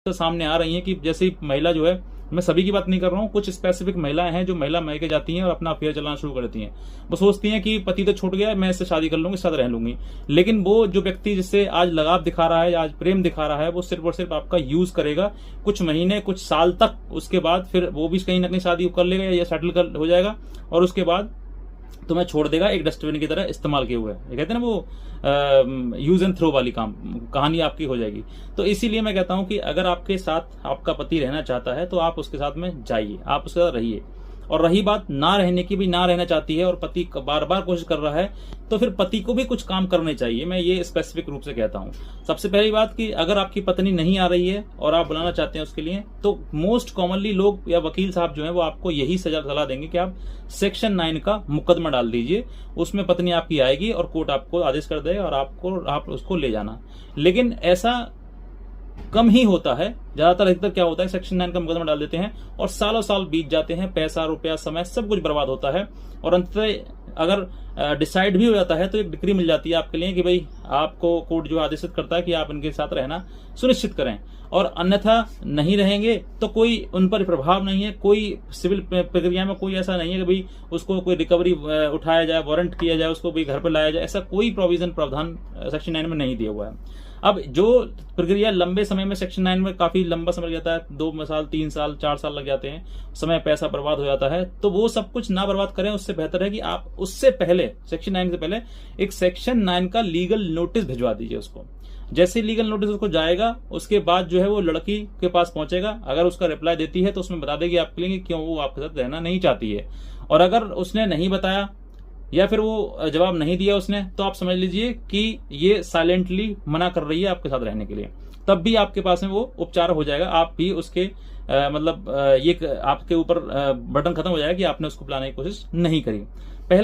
तो सामने आ रही हैं कि जैसे ही महिला जो है, मैं सभी की बात नहीं कर रहा हूँ, कुछ स्पेसिफिक महिलाएं हैं जो महिला मैके जाती हैं और अपना अफेयर चलाना शुरू कर देती हैं। वो सोचती हैं कि पति तो छूट गया, मैं इससे शादी कर लूंगी, साथ रह लूंगी। लेकिन वो जो व्यक्ति जिससे आज लगाव दिखा रहा है, आज प्रेम दिखा रहा है, वो सिर्फ और सिर्फ आपका यूज करेगा कुछ महीने, कुछ साल तक। उसके बाद फिर वो भी कहीं ना कहीं शादी कर लेगा या सेटल कर हो जाएगा, और उसके बाद तुम्हें छोड़ देगा एक डस्टबिन की तरह इस्तेमाल किए हुए। ये कहते हैं ना वो यूज एंड थ्रो वाली कहानी आपकी हो जाएगी। तो इसीलिए मैं कहता हूं कि अगर आपके साथ आपका पति रहना चाहता है तो आप उसके साथ में जाइए, आप उसके साथ रहिए। और रही बात ना रहने की, भी ना रहना चाहती है और पति बार बार कोशिश कर रहा है, तो फिर पति को भी कुछ काम करने चाहिए। मैं ये स्पेसिफिक रूप से कहता हूं। सबसे पहली बात कि अगर आपकी पत्नी नहीं आ रही है और आप बुलाना चाहते हैं उसके लिए, तो मोस्ट कॉमनली लोग या वकील साहब जो है वो आपको यही सलाह देंगे कि आप सेक्शन 9 का मुकदमा डाल दीजिए। उसमें पत्नी आपकी आएगी और कोर्ट आपको आदेश कर देगा और आप उसको ले जाना। लेकिन ऐसा कम ही होता है। ज्यादातर अधिकतर क्या होता है, सेक्शन 9 का मुकदमा डाल देते हैं और सालों साल बीत जाते हैं, पैसा रुपया समय सब कुछ बर्बाद होता है। और अंततः अगर डिसाइड भी हो जाता है तो एक डिक्री मिल जाती है आपके लिए कि भाई आपको कोर्ट जो आदेशित करता है कि आप इनके साथ रहना सुनिश्चित करें, और अन्यथा नहीं रहेंगे तो कोई उन पर प्रभाव नहीं है। कोई सिविल प्रक्रिया में कोई ऐसा नहीं है कि भाई उसको कोई रिकवरी उठाया जाए, वारंट किया जाए, उसको भी घर पर लाया जाए, ऐसा कोई प्रोविजन प्रावधान सेक्शन 9 में नहीं दिया हुआ है। अब जो प्रक्रिया लंबे समय में सेक्शन 9 में काफी लंबा समय लग जाता है, 2 साल 3 साल 4 साल लग जाते हैं, समय पैसा बर्बाद हो जाता है, तो वो सब कुछ ना बर्बाद करें। उससे बेहतर है कि आप उससे पहले, सेक्शन 9 से पहले एक सेक्शन 9 का लीगल नोटिस भिजवा दीजिए उसको। जैसे लीगल नोटिस उसको जाएगा, उसके बाद जो है वो लड़की के पास पहुंचेगा। अगर उसका रिप्लाई देती है तो उसमें बता देगी आपके लिए क्यों वो आपके साथ रहना नहीं चाहती है। और अगर उसने नहीं बताया या फिर वो जवाब नहीं दिया उसने, तो आप समझ लीजिए कि ये साइलेंटली मना कर रही है आपके साथ रहने के लिए। तब भी आपके पास में वो उपचार हो जाएगा। आप भी उसके ये आपके ऊपर बटन खत्म हो जाएगा कि आपने उसको बुलाने की कोशिश नहीं करी। पहला